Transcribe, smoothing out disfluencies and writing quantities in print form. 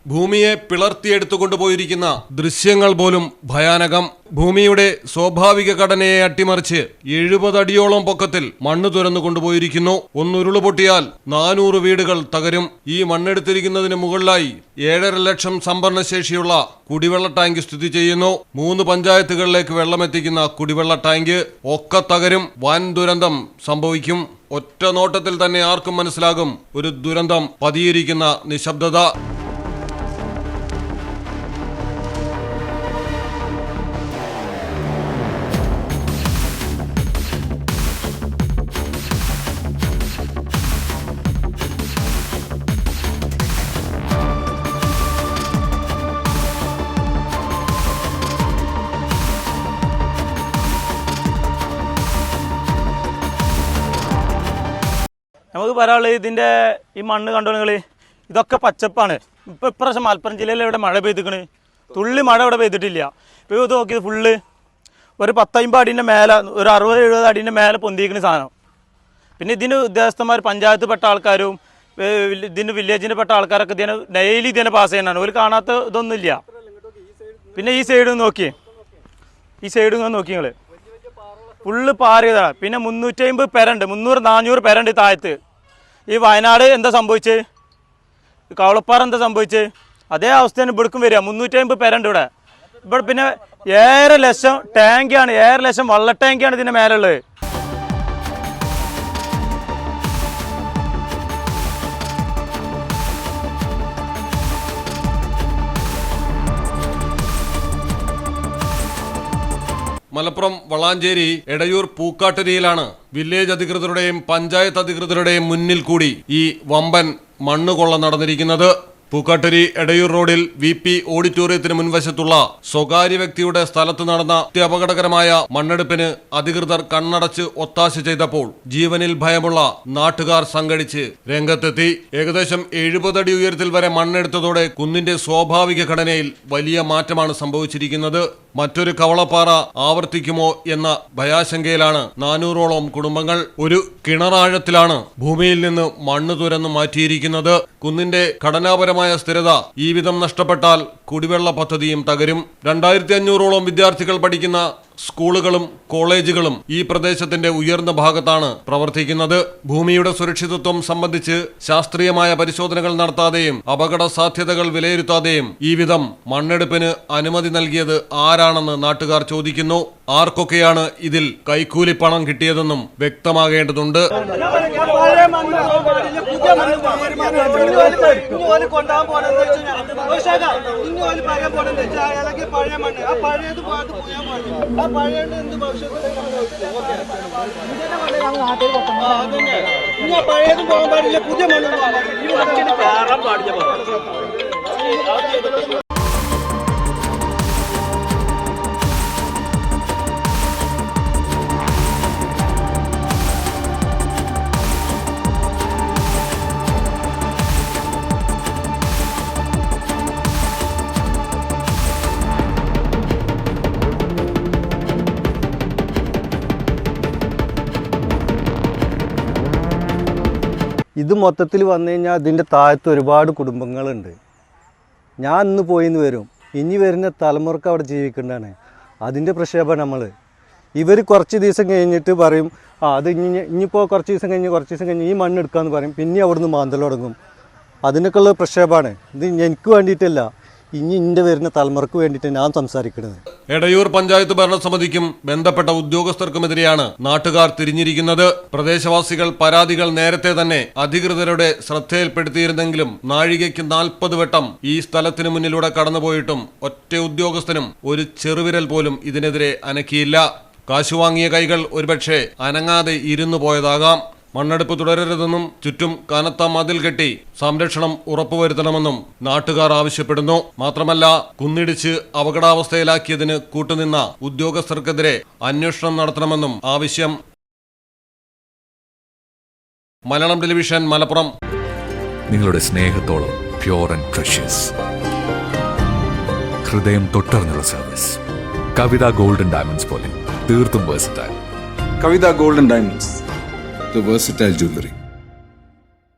ഭൂമിയെ പിളർത്തിയെടുത്തുകൊണ്ടുപോയിരിക്കുന്ന ദൃശ്യങ്ങൾ പോലും ഭയാനകം. ഭൂമിയുടെ സ്വാഭാവിക ഘടനയെ അട്ടിമറിച്ച് 70 അടിയോളം പൊക്കത്തിൽ മണ്ണ് തുരന്നു കൊണ്ടുപോയിരിക്കുന്നു. ഒന്നുരുളു പൊട്ടിയാൽ 400 വീടുകൾ തകരും. ഈ മണ്ണെടുത്തിരിക്കുന്നതിന് മുകളിലായി 7.5 ലക്ഷം സംഭരണശേഷിയുള്ള കുടിവെള്ള ടാങ്ക് സ്ഥിതി ചെയ്യുന്നു. 3 പഞ്ചായത്തുകളിലേക്ക് വെള്ളമെത്തിക്കുന്ന കുടിവെള്ള ടാങ്ക് ഒക്കെ തകരും. വൻ ദുരന്തം സംഭവിക്കും. ഒറ്റ നോട്ടത്തിൽ തന്നെ ആർക്കും മനസ്സിലാകും ഒരു ദുരന്തം പതിയിരിക്കുന്ന നിശബ്ദത. നമുക്ക് പറയാനുള്ളത് ഇതിൻ്റെ ഈ മണ്ണ് കണ്ടോ നിങ്ങൾ, ഇതൊക്കെ പച്ചപ്പാണ്. ഇപ്രാവശ്യം മലപ്പുറം ജില്ലയിൽ ഇവിടെ മഴ പെയ്തിക്കണ്, തുള്ളി മഴ ഇവിടെ പെയ്തിട്ടില്ല. ഇപ്പോൾ ഇത് നോക്കിയത് ഫുള്ള് ഒരു 10-50 അടീൻ്റെ മേലെ, ഒരു 60-70 അടീൻ്റെ മേലെ പൊന്തിയിരിക്കുന്ന സാധനം. പിന്നെ ഇതിന് ഉദ്യോഗസ്ഥന്മാർ പഞ്ചായത്ത് പെട്ട ആൾക്കാരും ഇതിന് വില്ലേജിന് പെട്ട ആൾക്കാരൊക്കെ ഇതിനെ ഡെയിലി ഇതിനെ പാസ് ചെയ്യാനാണ്. ഒരു കാണാത്ത ഇതൊന്നുമില്ല. പിന്നെ ഈ സൈഡ് നോക്കി, ഈ സൈഡ് നോക്കി നിങ്ങൾ ഫുള്ള് പാറിയതാണ്. പിന്നെ 350 പേരുണ്ട്, 300-400 പേരുണ്ട് താഴത്ത്. ഈ വയനാട് എന്താ സംഭവിച്ചത്, കവളപ്പാറ എന്താ സംഭവിച്ചത്, അതേ അവസ്ഥയാണ് ഇവിടേക്കും വരിക. 350 പേരുണ്ട് ഇവിടെ. പിന്നെ 7 ലക്ഷം ടാങ്കാണ്, 7 ലക്ഷം വള്ള ടാങ്കാണ് ഇതിൻ്റെ മേലുള്ളത്. മലപ്പുറം വളാഞ്ചേരി എടയൂർ പൂക്കാട്ടരിയിലാണ് വില്ലേജ് അധികൃതരുടെയും പഞ്ചായത്ത് അധികൃതരുടെയും മുന്നിൽ കൂടി ഈ വമ്പൻ മണ്ണുകൊള്ള നടന്നിരിക്കുന്നത്. പൂക്കാട്ടരി എടയൂർ റോഡിൽ VP ഓഡിറ്റോറിയത്തിന് മുൻവശത്തുള്ള സ്വകാര്യ വ്യക്തിയുടെ സ്ഥലത്ത് നടന്ന അപകടകരമായ മണ്ണെടുപ്പിന് അധികൃതർ കണ്ണടച്ച് ഒത്താശ ചെയ്തപ്പോൾ ജീവനിൽ ഭയമുള്ള നാട്ടുകാർ സംഘടിച്ച് രംഗത്തെത്തി. ഏകദേശം 70 അടി ഉയരത്തിൽ വരെ മണ്ണെടുത്തതോടെ കുന്നിന്റെ സ്വാഭാവിക ഘടനയിൽ വലിയ മാറ്റമാണ് സംഭവിച്ചിരിക്കുന്നത്. മറ്റൊരു കവളപ്പാറ ആവർത്തിക്കുമോ എന്ന ഭയാശങ്കയിലാണ് 400ഓളം കുടുംബങ്ങൾ. ഒരു കിണറാഴത്തിലാണ് ഭൂമിയിൽ നിന്ന് മണ്ണ് തുരന്നു മാറ്റിയിരിക്കുന്നത്. കുന്നിന്റെ ഘടനാപരമായ സ്ഥിരത ഈ വിധം നഷ്ടപ്പെട്ടാൽ കുടിവെള്ള പദ്ധതിയും തകരും. 2500ഓളം വിദ്യാർത്ഥികൾ പഠിക്കുന്ന സ്കൂളുകളും കോളേജുകളും ഈ പ്രദേശത്തിന്റെ ഉയർന്ന ഭാഗത്താണ് പ്രവർത്തിക്കുന്നത്. ഭൂമിയുടെ സുരക്ഷിതത്വം സംബന്ധിച്ച് ശാസ്ത്രീയമായ പരിശോധനകൾ നടത്താതെയും അപകട സാധ്യതകൾ വിലയിരുത്താതെയും ഈ വിധം മണ്ണെടുപ്പിന് അനുമതി നൽകിയത് ആരാണെന്ന് നാട്ടുകാർ ചോദിക്കുന്നു. ആർക്കൊക്കെയാണ് ഇതിൽ കൈക്കൂലി പണം കിട്ടിയതെന്നും വ്യക്തമാകേണ്ടതുണ്ട്. പഴയത് പോകാൻ പാടില്ല, പുതിയ മണ്ണ് പാടില്ല. ഇത് മൊത്തത്തിൽ വന്നു കഴിഞ്ഞാൽ അതിൻ്റെ താഴത്ത് ഒരുപാട് കുടുംബങ്ങളുണ്ട്. ഞാൻ ഇന്ന് പോയിന്ന് വരും, ഇനി വരുന്ന തലമുറക്ക് അവിടെ ജീവിക്കേണ്ടതാണ്. അതിൻ്റെ പ്രക്ഷേപം നമ്മൾ ഇവർ കുറച്ച് ദിവസം കഴിഞ്ഞിട്ട് പറയും, അത് ഇനിയിപ്പോൾ കുറച്ച് ദിവസം കഴിഞ്ഞ് ഈ മണ്ണ് എടുക്കാമെന്ന് പറയും. പിന്നെ അവിടുന്ന് മാന്തൽ തുടങ്ങും. അതിനൊക്കെയുള്ള പ്രക്ഷേപമാണ്. ഇത് എനിക്ക് വേണ്ടിയിട്ടല്ല, ഇനി ഇൻ്റെ വരുന്ന തലമുറക്ക് വേണ്ടിയിട്ട് ഞാൻ സംസാരിക്കുന്നത്. എടയൂർ പഞ്ചായത്ത് ഭരണസമിതിക്കും ബന്ധപ്പെട്ട ഉദ്യോഗസ്ഥർക്കുമെതിരെയാണ് നാട്ടുകാർ തിരിഞ്ഞിരിക്കുന്നത്. പ്രദേശവാസികൾ പരാതികൾ നേരത്തെ തന്നെ അധികൃതരുടെ ശ്രദ്ധയിൽപ്പെടുത്തിയിരുന്നെങ്കിലും നാഴികയ്ക്ക് 40 വട്ടം ഈ സ്ഥലത്തിന് മുന്നിലൂടെ കടന്നുപോയിട്ടും ഒറ്റ ഉദ്യോഗസ്ഥനും ഒരു ചെറുവിരൽ പോലും ഇതിനെതിരെ അനക്കിയില്ല. കാശുവാങ്ങിയ കൈകൾ ഒരുപക്ഷെ അനങ്ങാതെ ഇരുന്നു പോയതാകാം. മണ്ണെടുപ്പ് തുടരരുതെന്നും ചുറ്റും കനത്ത മതിൽ കെട്ടി സംരക്ഷണം ഉറപ്പുവരുത്തണമെന്നും നാട്ടുകാർ ആവശ്യപ്പെടുന്നു. മാത്രമല്ല, കുന്നിടിച്ച് അപകടാവസ്ഥയിലാക്കിയതിന് കൂട്ടുനിന്ന ഉദ്യോഗസ്ഥർക്കെതിരെ അന്വേഷണം നടത്തണമെന്നും ആവശ്യം. മലയാളം ടെലിവിഷൻ, മലപ്പുറം. നിങ്ങളുടെ സ്നേഹത്തോളം പ്യൂർ ആൻഡ് പ്രഷ്യസ്, ഹൃദയം തൊട്ടറിഞ്ഞുള്ള സർവീസ്. കവിത ഗോൾഡൻ ഡയമണ്ട്സ് പോലെ തീർത്തും versatile. Kavitha golden diamonds, the versatile jewelry.